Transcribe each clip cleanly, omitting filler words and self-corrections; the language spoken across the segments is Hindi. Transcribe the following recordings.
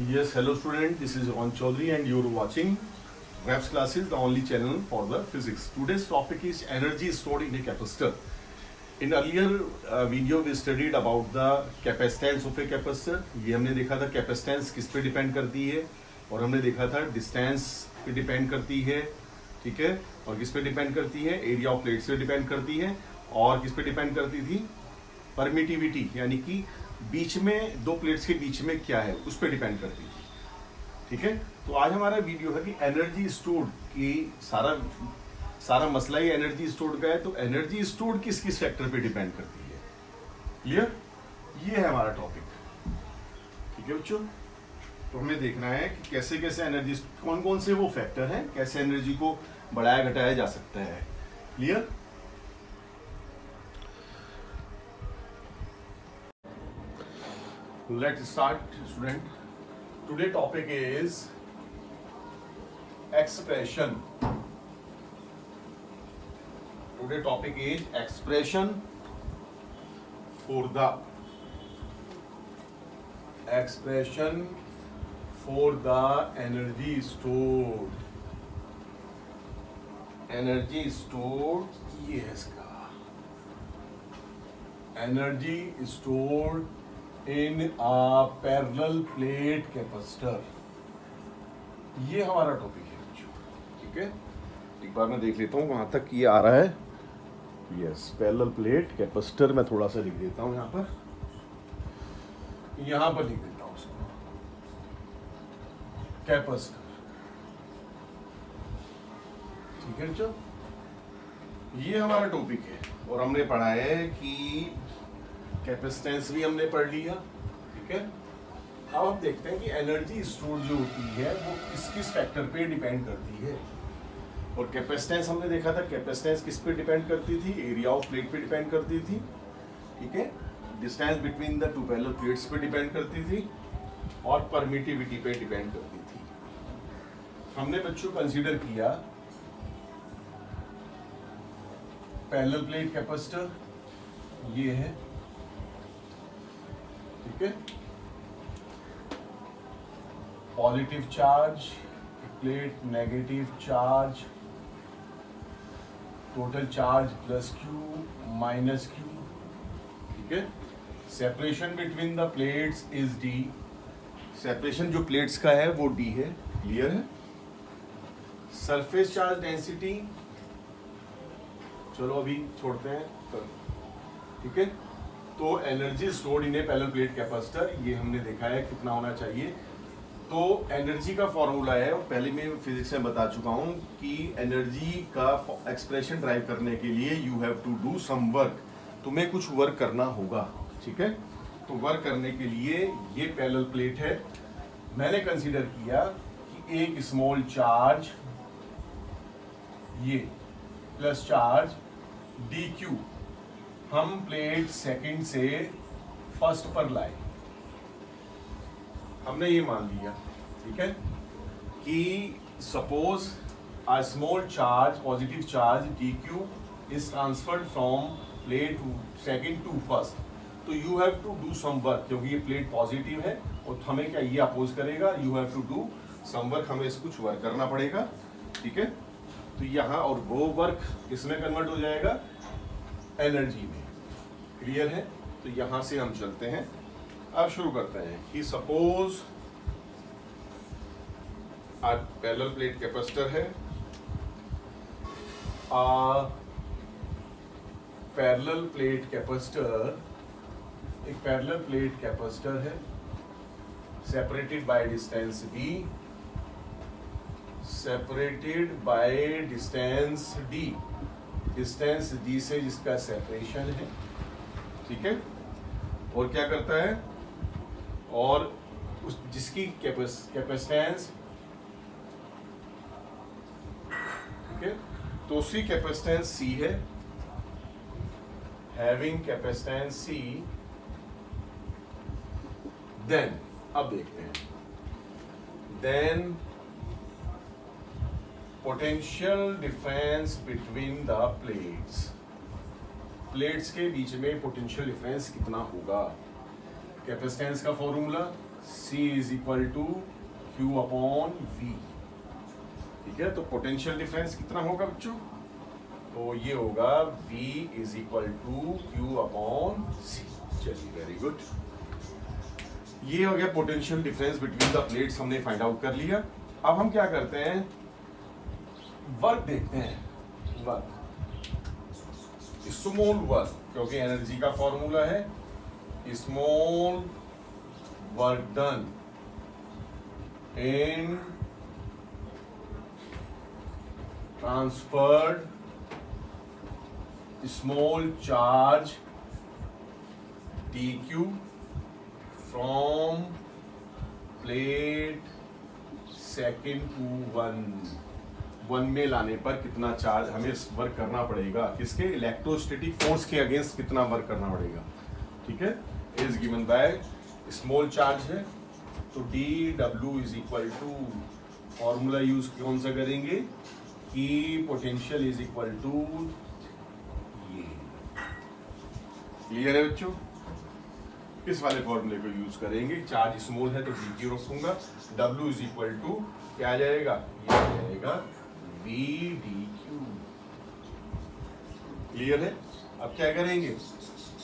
Yes, hello student. This is Ron Chaudhary and you're watching Raps Classes, the only channel for the physics. Today's topic is energy stored in a capacitor. In earlier video we studied about the capacitance of a capacitor. ये हमने देखा था capacitance किस पे डिपेंड करती है और हमने देखा था डिस्टेंस पे डिपेंड करती है, ठीक है, और किस पे डिपेंड करती है, एरिया ऑफ प्लेट से डिपेंड करती है और किस पे डिपेंड करती थी, परमिटिविटी, यानी कि बीच में दो प्लेट्स के बीच में क्या है उस पर डिपेंड करती थी, ठीक है। तो आज हमारा वीडियो है कि एनर्जी स्टोर्ड की सारा मसला ही एनर्जी स्टोर्ड का है। तो एनर्जी स्टोर्ड किस किस फैक्टर पे डिपेंड करती है, क्लियर, ये है हमारा टॉपिक, ठीक है बच्चों। तो हमें देखना है कि कैसे कैसे एनर्जी, कौन कौन से वो फैक्टर हैं, कैसे एनर्जी को बढ़ाया घटाया जा सकता है, clear. Let's start, student. Today topic is expression. Today topic is expression for the energy stored. Energy stored, ये है इसका, energy stored in a parallel plate capacitor। ये हमारा टॉपिक है बच्चों, ठीक है। एक बार मैं देख लेता हूँ वहां तक ये आ रहा है। यस, पैरेलल प्लेट कैपेसिटर मैं थोड़ा सा लिख देता हूँ यहाँ पर लिख देता हूँ उसको, कैपेसिटर, ठीक है बच्चों। ये हमारा टॉपिक है और हमने पढ़ा है कि कैपेसिटेंस भी हमने पढ़ लिया, ठीक है। अब हम देखते हैं कि एनर्जी स्टोर जो होती है वो किस किस फैक्टर पे डिपेंड करती है। और कैपेसिटेंस हमने देखा था, कैपेसिटेंस किस पे डिपेंड करती थी, एरिया ऑफ प्लेट पे डिपेंड करती थी, ठीक है, distance between the two parallel plates पे डिपेंड करती थी और परमिटिविटी पे डिपेंड करती थी। हमने बच्चों कंसीडर किया पैरेलल प्लेट कैपेसिटर, ये है, ठीक है, positive charge plate, negative charge, total charge plus Q minus Q, ठीक है। Separation between the plates is D, separation जो प्लेट्स का है वो डी है, क्लियर है। सरफेस चार्ज डेंसिटी चलो अभी छोड़ते हैं, ठीक है। तो energy stored in A parallel plate capacitor, ये हमने देखा है कितना होना चाहिए। तो एनर्जी का फॉर्मूला है, और पहले मैं फिजिक्स में बता चुका हूं कि एनर्जी का एक्सप्रेशन ड्राइव करने के लिए you have to do some work, तुम्हें कुछ वर्क करना होगा, ठीक है। तो वर्क करने के लिए ये पैरेलल प्लेट है, मैंने कंसीडर किया कि एक स्मॉल चार्ज ये प्लस चार्ज डी क्यू हम प्लेट सेकंड से फर्स्ट पर लाए, हमने ये मान लिया, ठीक है, कि suppose a small charge, positive charge d q is transferred from plate second to first. तो you have to do some work, क्योंकि ये प्लेट पॉजिटिव है और हमें क्या ये अपोज करेगा, you have to do some work, हमें इसको कुछ वर्क करना पड़ेगा, ठीक है। तो यहाँ और वो वर्क किसमें कन्वर्ट हो जाएगा, एनर्जी में, क्लियर है। तो यहां से हम चलते हैं, अब शुरू करते हैं कि सपोज पैरेलल प्लेट कैपेसिटर है, पैरेलल प्लेट कैपेसिटर, एक पैरेलल प्लेट कैपेसिटर है separated by distance D, separated by distance D, distance D से जिसका सेपरेशन है, ठीक है। और क्या करता है, और उस जिसकी कैपेसिटेंस, ठीक है, तो उसकी कैपेसिटेंस सी है, हैविंग कैपेसिटेंस सी, देन अब देखते हैं, then potential difference between the plates, plates के बीच में पोटेंशियल डिफरेंस कितना होगा। कैपेसिटेंस का formula C is equal to Q upon V। ठीक है, तो पोटेंशियल डिफरेंस कितना होगा बच्चों? तो ये होगा V is equal to Q upon C। चलिए, वेरी गुड। ये हो गया potential difference between the plates, हमने फाइंड आउट कर लिया। अब हम क्या करते हैं, वर्क देखते हैं। वर्क, स्मॉल वर्क, क्योंकि एनर्जी का फॉर्मूला है small work done in transferred small charge dq from plate second to one में लाने पर कितना चार्ज हमें वर्क करना पड़ेगा, किसके? इलेक्ट्रोस्टैटिक फोर्स के अगेंस्ट कितना वर्क करना पड़ेगा। ठीक है, is given by small charge है, तो D W is equal to, formula use कौन सा करेंगे कि पोटेंशियल इज इक्वल टू ये। क्लियर है बच्चों? इस वाले फॉर्मूले को यूज करेंगे। चार्ज स्मॉल है तो डी क्यू रखूंगा, डब्ल्यू इज इक्वल टू क्या आ जाएगा, ये आ जाएगा वी डी क्यू। क्लियर है? अब क्या करेंगे,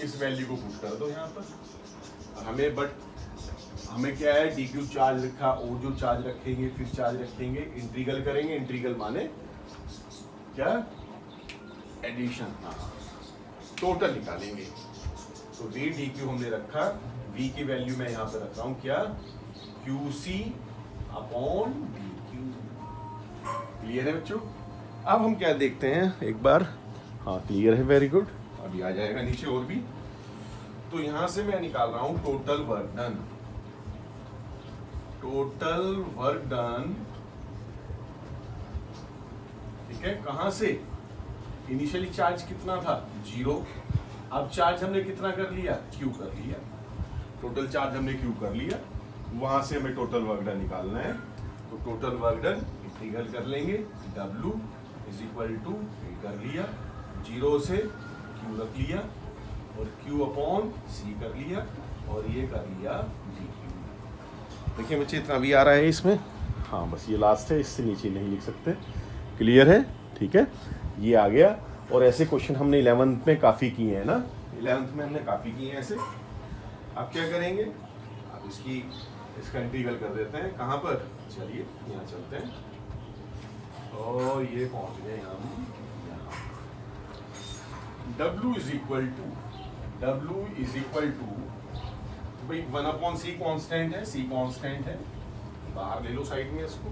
इस वैल्यू को पुट कर दो यहाँ पर हमें, बट हमें क्या है, डी क्यू चार्ज रखा और जो चार्ज रखेंगे फिर चार्ज रखेंगे, इंटीग्रल करेंगे। इंटीग्रल माने क्या, एडिशन, टोटल निकालेंगे। तो वी डी क्यू हमने रखा, वी की वैल्यू मैं यहाँ पे रख रहा हूँ क्या, Q C upon D Q. Clear है बच्चों? अब हम क्या देखते हैं एक बार, हाँ क्लियर है, वेरी गुड। अभी आ जाएगा नीचे और भी। तो यहां से मैं निकाल रहा हूं total work done. Total work done, ठीक है, कहां से? इनिशियली चार्ज कितना था, 0। अब चार्ज हमने कितना कर लिया, Q कर लिया। टोटल चार्ज हमने Q कर लिया, वहां से हमें टोटल वर्क डन निकालना है। तो टोटल वर्क डन इंटीग्रल कर लेंगे, W इज इक्वल टू, कर लिया 0 से Q रख लिया और Q अपॉन C कर लिया और ये कर लिया dQ। देखिए बच्चे, इतना भी आ रहा है इसमें, हाँ बस ये लास्ट है, इससे नीचे नहीं लिख सकते। क्लियर है? ठीक है, ये आ गया। और ऐसे क्वेश्चन हमने 11th में काफ़ी किए हैं ना, 11th में हमने काफ़ी किए हैं ऐसे। अब क्या करेंगे, अब इसका इंटीग्रल कर देते हैं। कहाँ पर? चलिए यहाँ चलते हैं और ये पहुँच गए हम यहाँ। W इज इक्वल टू भाई 1/c कांस्टेंट है, C कांस्टेंट है, बाहर ले लो साइड में इसको।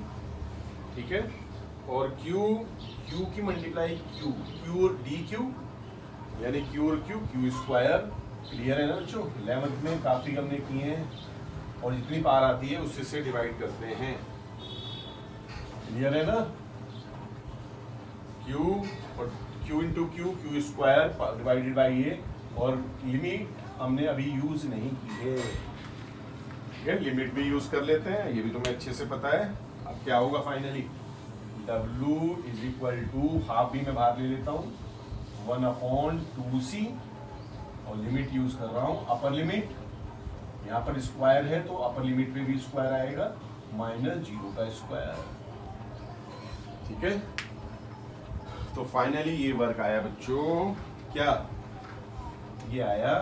ठीक है, और Q की मल्टीप्लाई Q और DQ, यानी Q और Q स्क्वायर। क्लियर है ना बच्चों? 11th में काफी हमने किए हैं और जितनी पार आती है उससे से डिवाइड करते हैं। क्लियर है ना? Q और Q into Q square divided by ये, और लिमिट हमने अभी यूज नहीं की है। ठीक है, लिमिट भी यूज कर लेते हैं, ये भी तुम्हें अच्छे से पता है। अब क्या होगा finally, W is equal to, half भी मैं बाहर ले लेता हूँ, 1/2C, और लिमिट यूज कर रहा हूँ अपर लिमिट। यहाँ पर स्क्वायर है तो अपर लिमिट में भी स्क्वायर आएगा, -0 का स्क्वायर। ठीक है, तो फाइनली ये वर्क आया बच्चों, क्या ये आया,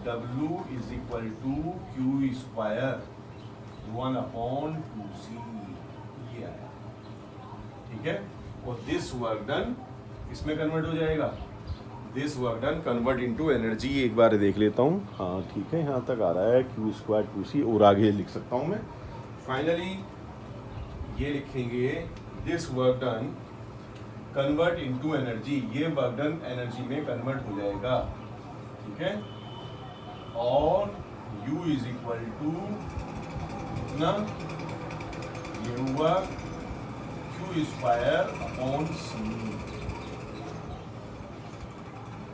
W is equal to Q square 1/2C, ये आया। ठीक है, और दिस वर्क डन इसमें कन्वर्ट हो जाएगा, this work done convert into energy. एक बार देख लेता हूँ, हाँ ठीक है, यहाँ तक आ रहा है Q स्क्वायर 2C, और आगे लिख सकता हूँ मैं। फाइनली ये लिखेंगे, this work done convert into energy, ये वर्क डन एनर्जी में कन्वर्ट हो जाएगा। ठीक है, और U इज इक्वल टू कितना, ये हुआ Q स्क्वायर अपॉन C।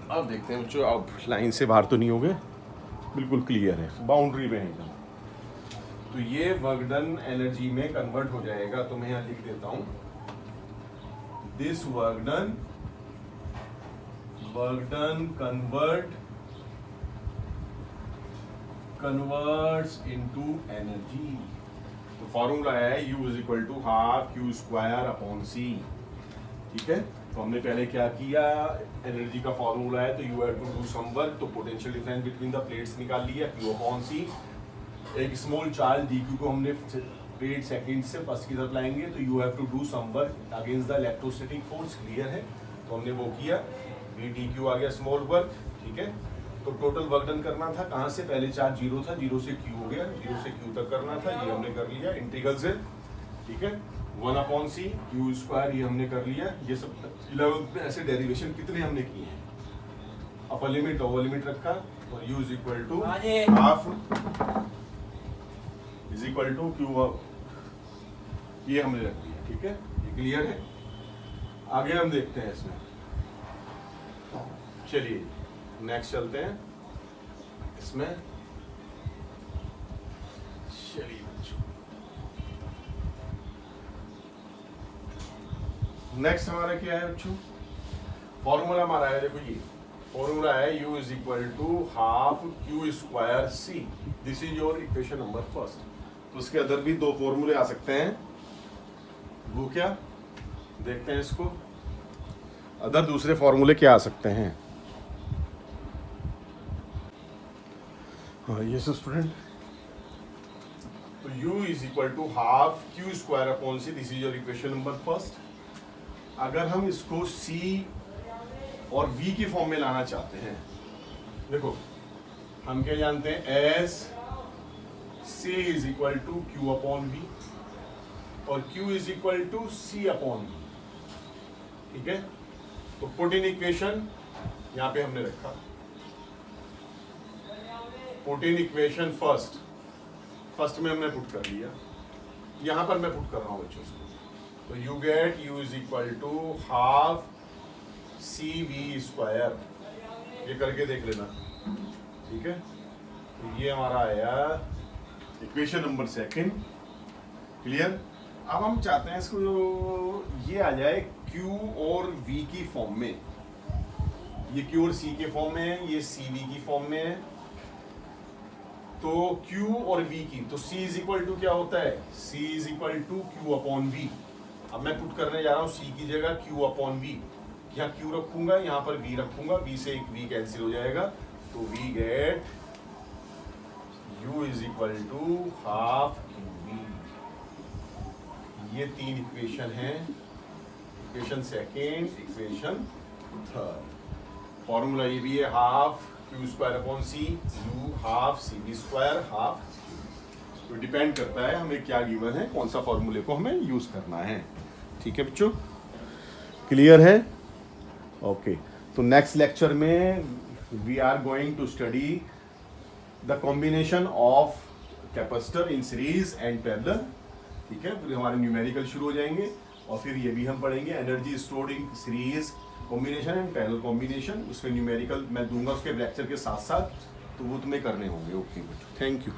अब देखते हैं बच्चों, अब लाइन से बाहर तो नहीं हो गए, बिल्कुल क्लियर है, बाउंड्री में है एकदम। तो ये वर्क डन एनर्जी में कन्वर्ट हो जाएगा, तो मैं यहाँ लिख देता हूँ, this work done convert converts into energy. तो फॉर्मूला है U is equal to half Q square upon C। ठीक है, तो हमने पहले क्या किया, एनर्जी का फॉर्मूला है तो you have to do some work, तो potential difference between the plates निकाल लिया Q अपॉन C। एक स्मॉल चार्ज dq को हमने 8 सेकंड से फर्स्ट की तरफ लाएंगे, तो you have to do some work against the electrostatic force. Clear है, तो हमने वो किया, v dq आ गया स्मॉल वर्क। ठीक है, तो टोटल वर्क डन करना था कहाँ से, पहले चार्ज 0 था, 0 से q हो गया, 0 से q तक करना था, ये हमने कर लिया इंटीग्रल से। ठीक है, 1 अपॉन सी Q स्क्वायर ये हमने कर लिया। ये सब 11th में ऐसे डेरिवेशन कितने हमने किए हैं, अपर लिमिट लोअर लिमिट रखा, और U is equal to half is equal to Q, ये हमने रख दिया। ठीक है, ये क्लियर है। आगे हम देखते हैं इसमें, चलिए नेक्स्ट चलते हैं इसमें। चलिए बच्चों, नेक्स्ट हमारा क्या है बच्चों, फॉर्मूला हमारा है, देखो ये फॉर्मूला है U is equal to half Q square C। This is your equation number first. तो उसके अंदर भी दो फॉर्मूले आ सकते हैं, वो क्या देखते हैं इसको। अदर दूसरे फॉर्मूले क्या आ सकते हैं, हाँ ये स्टूडेंट, तो U is equal to half Q square upon C, this is your equation number first. अगर हम इसको C और V की फॉर्म में लाना चाहते हैं, देखो हम क्या जानते हैं, as C is equal to Q upon V और Q is equal to C upon V। ठीक है, तो पुट इन इक्वेशन यहां पे हमने रखा, पुट इन इक्वेशन फर्स्ट में हमने पुट कर लिया, यहां पर मैं पुट कर रहा हूं बच्चों से। तो you get U is equal to half CV square, ये करके देख लेना। ठीक है, तो ये हमारा आया इक्वेशन नंबर सेकंड। क्लियर, अब हम चाहते हैं इसको ये आ जाए Q और V की फॉर्म में, ये Q और C के फॉर्म में है, ये CV की फॉर्म में है। तो Q और V की, तो C इज इक्वल टू क्या होता है, C is equal to Q upon V। अब मैं पुट करने जा रहा हूँ C की जगह Q अपॉन V, यहाँ Q रखूंगा, यहाँ पर V रखूंगा, V से एक V कैंसिल हो जाएगा, तो V get U is equal to half QV। ये तीन इक्वेशन है, equation second, equation third. Formula ये भी है, half Q square upon C, U half CV square half. तो डिपेंड करता है हमें क्या गिवन है, कौन सा फॉर्मूले को हमें यूज करना है। ठीक है बच्चों, क्लियर है, ओके। तो नेक्स्ट लेक्चर में we are going to study the combination of capacitor in series and parallel. ठीक है, फिर हमारे न्यूमेरिकल शुरू हो जाएंगे, और फिर ये भी हम पढ़ेंगे energy stored in series combination and parallel combination. उसमें न्यूमेरिकल मैं दूंगा उसके लेक्चर के साथ साथ, तो वो तुम्हें करने होंगे। ओके बच्चों, थैंक यू।